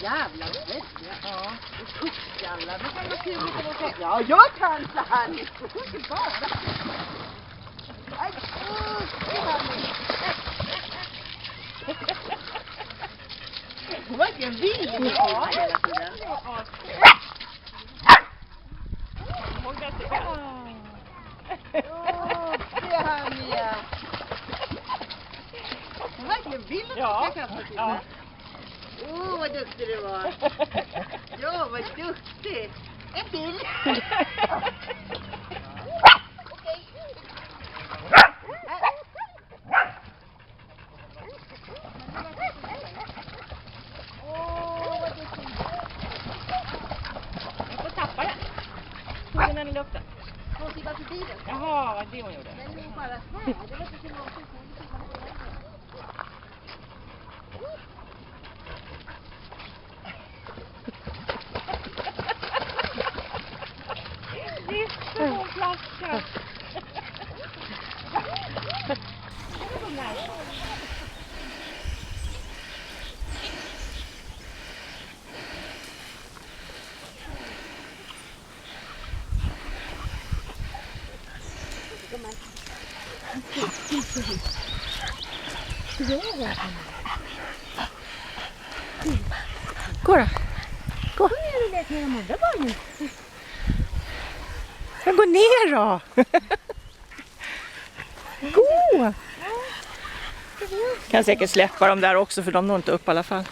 jävla rädd. Ja. Och kuckskallar. Men kan vara kul att komma och säga. Ja, jag kan så här. Inte bara. Aj, det var mig. Hon verkligen vill. Ja, hela tiden. Hon ganska bra. Det här Mia. Hon verkligen vill att jag ska kasta till mig. Vad duktig du var. Ja, vad duktig. En till. Okej. Vad duktig. Jag får tappa den. Tog den i luften. Hon tittar förbi den. Jaha, vad det hon gjorde. Den är bara här. Det var inte så långt. Det är så flaska. Gå då. Gå. Jag går ner då. Gå. Kan säkert släppa dem där också för de når inte upp i alla fall.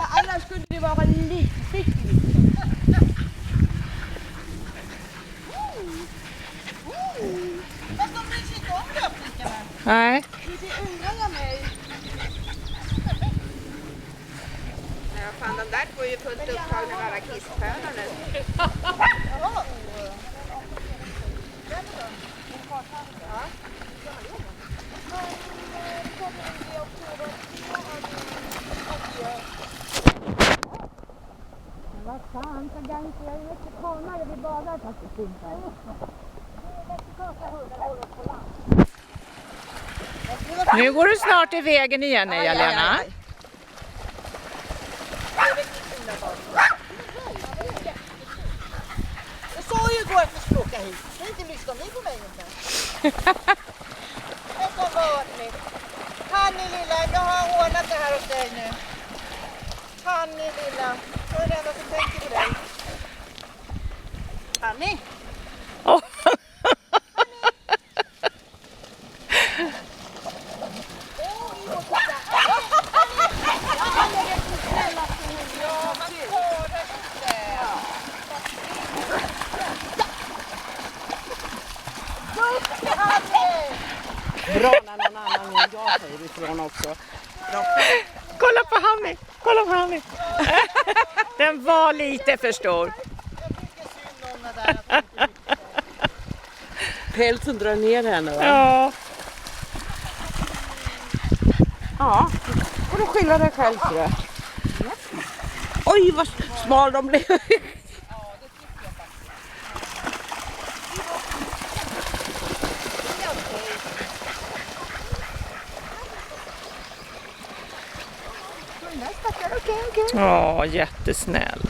Annars skulle det vara lite försiktigt. Fast de bryr sig inte om löpningarna. Nej. Det undrar jag mig. Ja, fan, de där får ju fullt upptagna med alla kisspönar nu. Vad fan, så gans jag är inte kalmare, vi badar faktiskt inte. Nu går du snart i vägen igen, Lena. Jag sa ju igår att vi skulle åka hit. Ni inte lyssnar ni på mig inte. Det är så vanligt. Hanni lilla, jag har ordnat det här åt dig nu. Hanni lilla, jag är den enda som tänker på dig. Hanni? Oh. Bra när någon annan än jag säger ifrån också. Kolla på Hanni. Kolla på Hanni. Den var lite för stor. Pälsen drar ner henne, va? Ja. Ja, och du skylla dig själv tror jag. Oj, vad smal de blev. Ja, jättesnäll.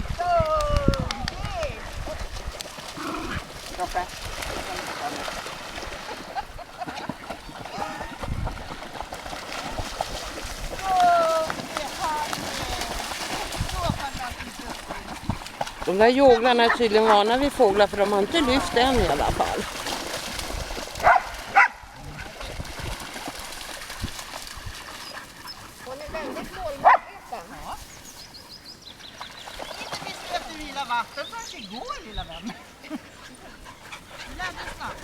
De där jåglarna är tydligen vana vid fåglar för de har inte lyft än i alla fall. Hon är väldigt målmedveten. Ja. Inte visst efter vila vatten förrän igår, lilla vän. Vi lärde snabbt.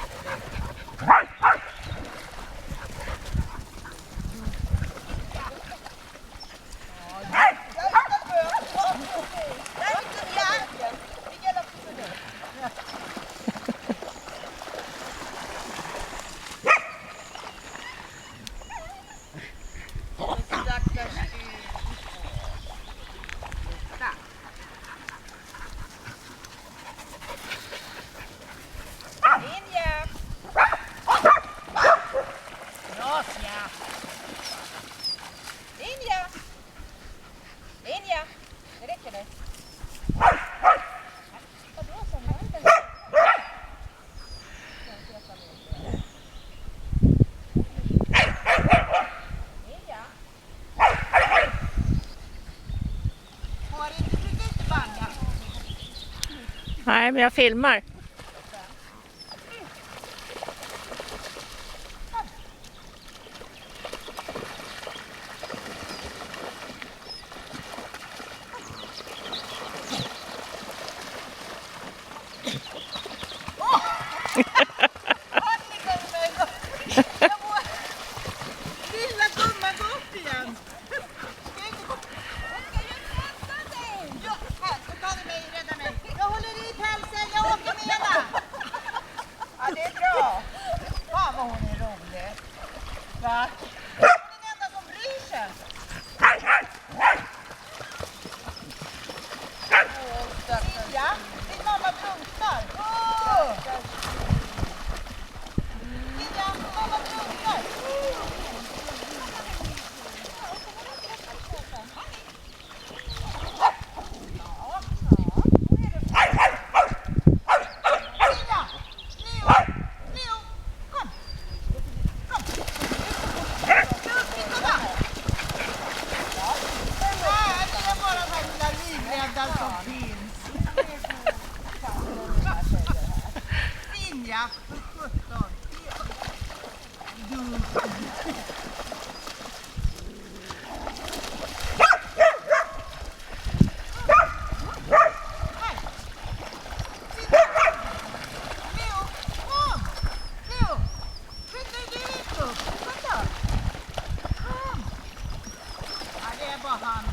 Det räcker det. Nej, men jag filmar. Lilla gumman, gå upp igen. Ja, här, så tar ni mig, rädda mig. Jag håller i pälsen, jag åker med henne. Ja, det är bra. Fan vad hon är rolig. Va? Hon är den enda som bryr sig. Ja, din mamma drunknar. Ja, mamma drunknar. Ninja, för 17. Leo, kom! Leo, skynda dig hit upp. Skynda. Kom. Ja, det är bara han.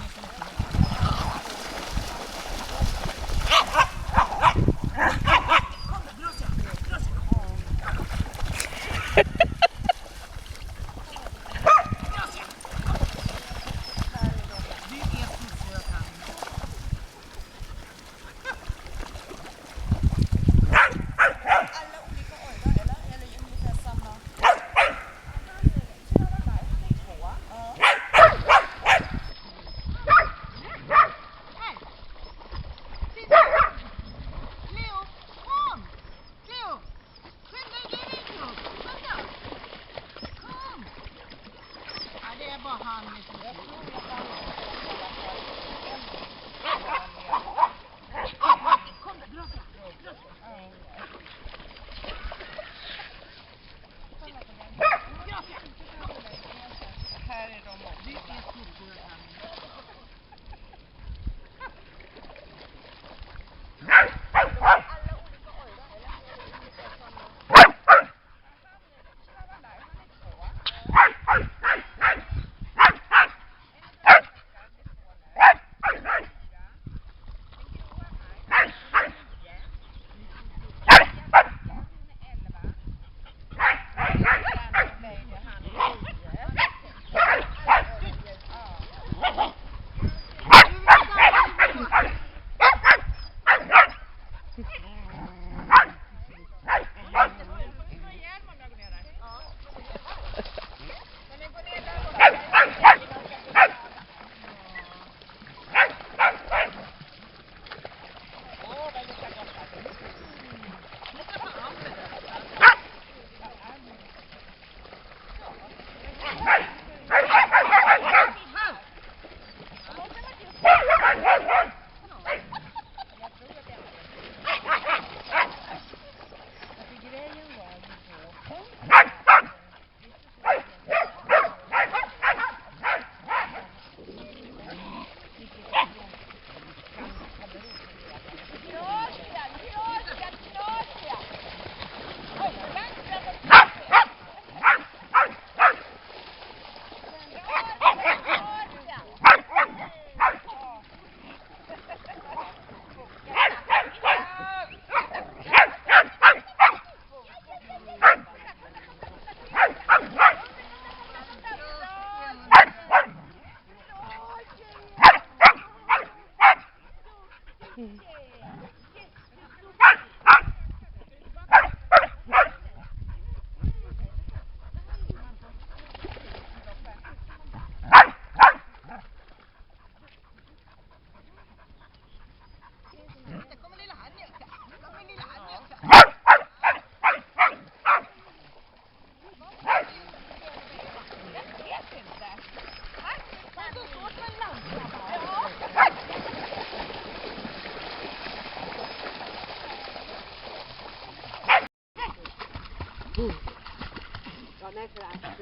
Därför att...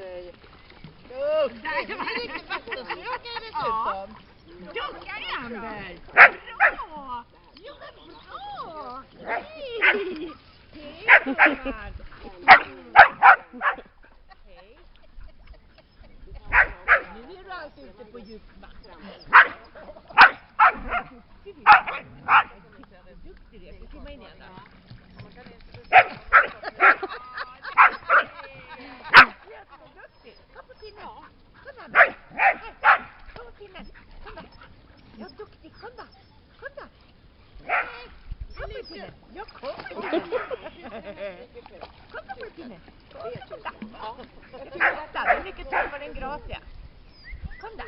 Det var riktigt vattenskakare dessutom. Dukar Amber! Bra! Ja, men bra! Hej! Hej, gumman! Hej. Nu är du alltså ute på djupt vatten. Duktig du är. Ska simma in igen då? Jätteduktig. Kom på pinnen. Kom här. Kom på pinnen. Kom där. Ja, duktig. Kom då. Kom då. Kom på pinnen. Ja, kom på pinnen. Kom då på pinnen. Kom då. Det är mycket tuffare än gratia. Kom där.